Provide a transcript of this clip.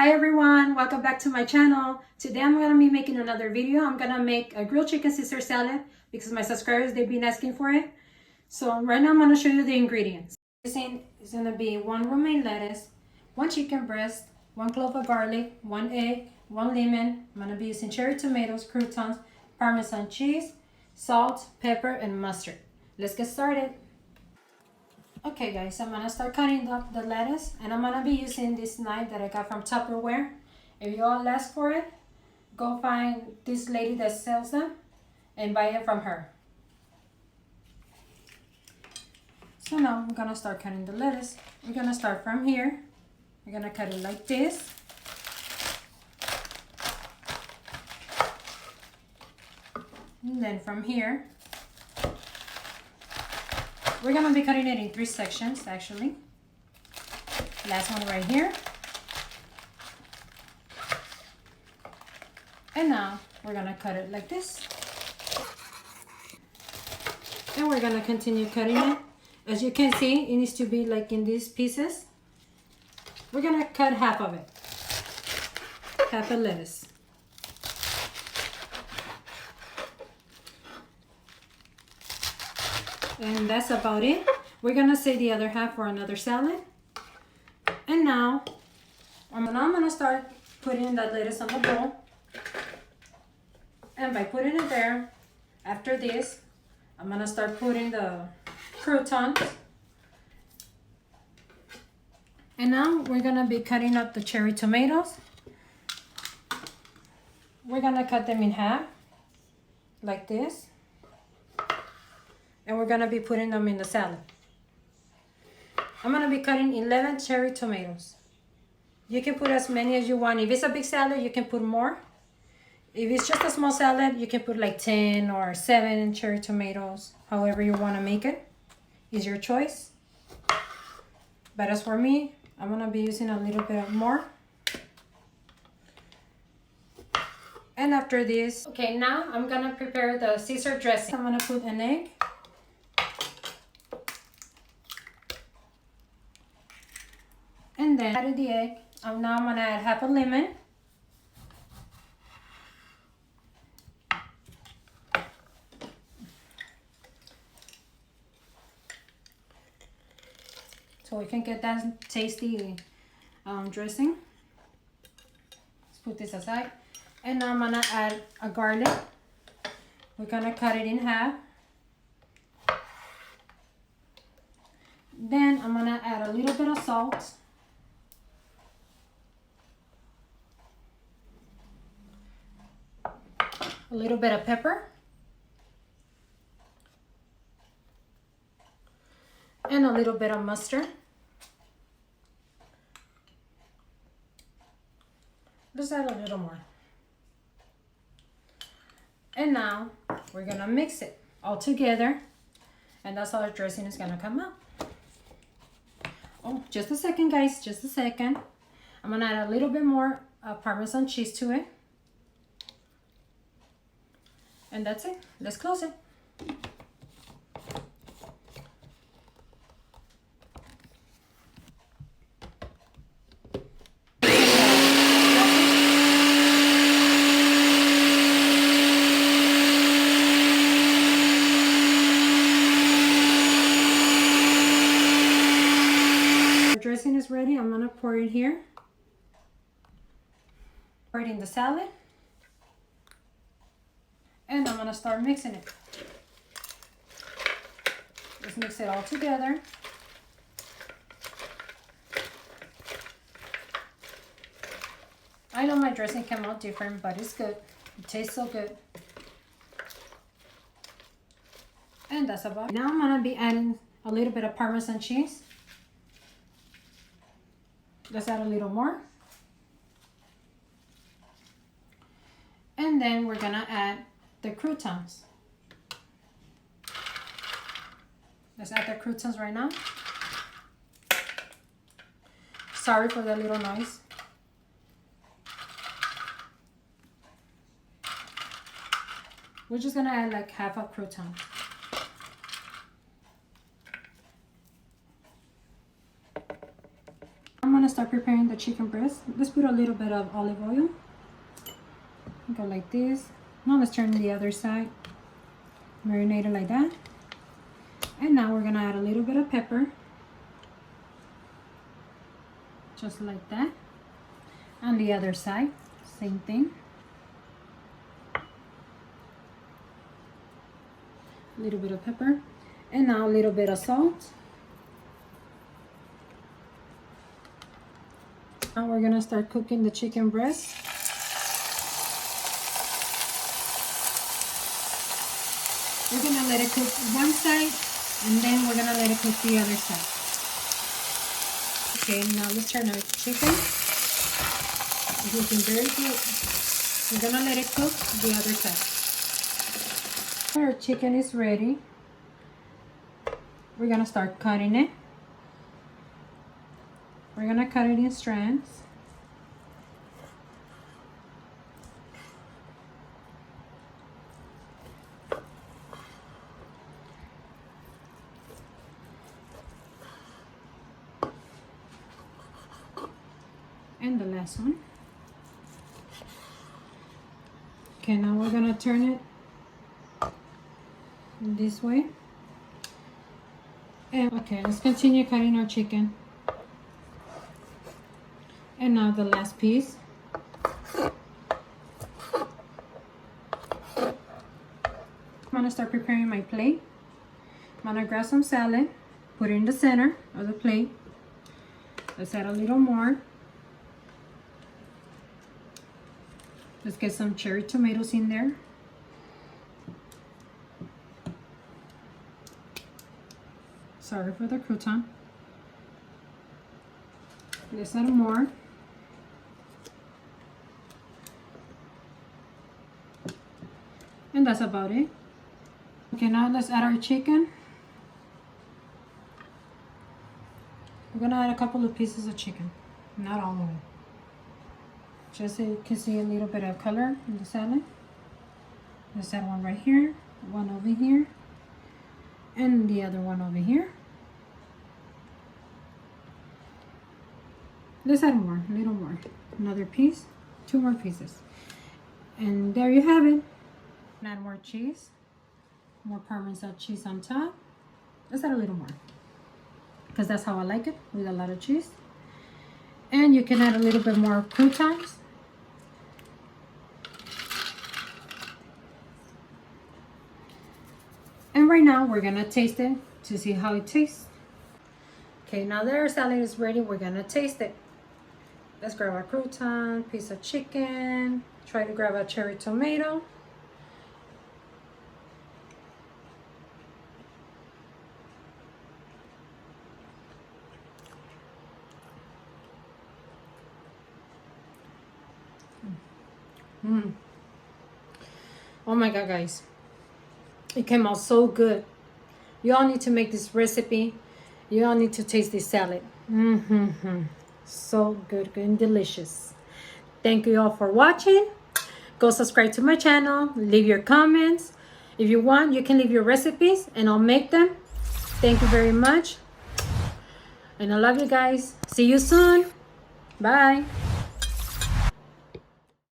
Hi everyone, welcome back to my channel. Today I'm going to be making another video. I'm going to make a grilled chicken Caesar salad because my subscribers, they've been asking for it. So right now I'm going to show you the ingredients. This is going to be 1 romaine lettuce, 1 chicken breast, 1 clove of garlic, 1 egg, 1 lemon. I'm going to be using cherry tomatoes, croutons, Parmesan cheese, salt, pepper, and mustard. Let's get started. Okay guys, I'm gonna start cutting up the lettuce, and I'm gonna be using this knife that I got from Tupperware. If you all ask for it, go find this lady that sells them and buy it from her. So now I'm gonna start cutting the lettuce. We're gonna start from here. We're gonna cut it like this. And then from here, we're going to be cutting it in 3 sections, actually. Last one right here. And now we're going to cut it like this. And we're going to continue cutting it. As you can see, it needs to be like in these pieces. We're going to cut half of it. Half a lettuce. And that's about it. We're gonna save the other half for another salad. And now I'm gonna start putting that lettuce on the bowl. And by putting it there, after this, I'm gonna start putting the croutons. And now we're gonna be cutting up the cherry tomatoes. We're gonna cut them in half, like this. And we're gonna be putting them in the salad. I'm gonna be cutting 11 cherry tomatoes. You can put as many as you want. If it's a big salad, you can put more. If it's just a small salad, you can put like 10 or 7 cherry tomatoes. However you wanna make it, is your choice. But as for me, I'm gonna be using a little bit more. And after this, okay, now I'm gonna prepare the Caesar dressing. I'm gonna put an egg. And then add the egg. Now I'm gonna add half a lemon. So we can get that tasty dressing. Let's put this aside. And now I'm gonna add a garlic. We're gonna cut it in half. Then I'm gonna add a little bit of salt. A little bit of pepper. And a little bit of mustard. Just add a little more. And now we're gonna mix it all together. And that's how our dressing is gonna come out. Oh, just a second guys, just a second. I'm gonna add a little bit more Parmesan cheese to it. And that's it. Let's close it. The dressing is ready. I'm gonna pour it here. Pour it in the salad. And I'm gonna start mixing it. Let's mix it all together. I know my dressing came out different, but it's good. It tastes so good. And that's about it. Now I'm gonna be adding a little bit of Parmesan cheese. Let's add a little more. And then we're gonna add the croutons. Let's add the croutons right now. Sorry for the little noise. We're just gonna add like half a crouton. I'm gonna start preparing the chicken breast. Let's put a little bit of olive oil. Go like this. Now let's turn the other side. Marinate it like that. And now we're gonna add a little bit of pepper. Just like that. On the other side, same thing. A little bit of pepper. And now a little bit of salt. Now we're gonna start cooking the chicken breast. We're gonna let it cook one side, and then we're gonna let it cook the other side. Okay, now let's turn our chicken. It's looking very good. We're gonna let it cook the other side. Our chicken is ready. We're gonna start cutting it. We're gonna cut it in strands. And the last one. Okay, now we're gonna turn it this way. And okay, let's continue cutting our chicken. And now the last piece. I'm gonna start preparing my plate. I'm gonna grab some salad, put it in the center of the plate. Let's add a little more. Let's get some cherry tomatoes in there. Sorry for the crouton. Let's add more. And that's about it. Okay, now let's add our chicken. We're gonna add a couple of pieces of chicken, not all of it. Just so you can see a little bit of color in the salad. Let's add one right here, one over here, and the other one over here. Let's add more, a little more. Another piece, 2 more pieces. And there you have it. Add more cheese, more Parmesan cheese on top. Let's add a little more, because that's how I like it, with a lot of cheese. And you can add a little bit more croutons. And right now we're gonna taste it to see how it tastes. Okay, now that our salad is ready, we're gonna taste it. Let's grab a crouton, piece of chicken, try to grab a cherry tomato. Oh my god, guys, it came out so good. You all need to make this recipe. You all need to taste this salad. So good and delicious. Thank you all for watching. Go subscribe to my channel, leave your comments. If you want, you can leave your recipes and I'll make them. Thank you very much, and I love you guys. See you soon. Bye.